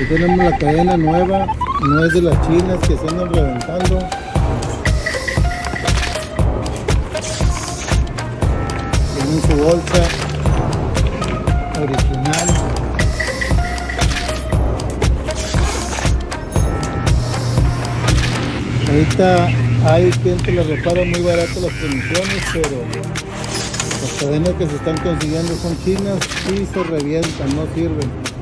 Aquí tenemos la cadena nueva, no es de las chinas que se andan reventando. Tienen su bolsa original. Ahorita hay quien te las repara muy barato las transmisiones, pero las cadenas que se están consiguiendo son chinas y se revientan, no sirven.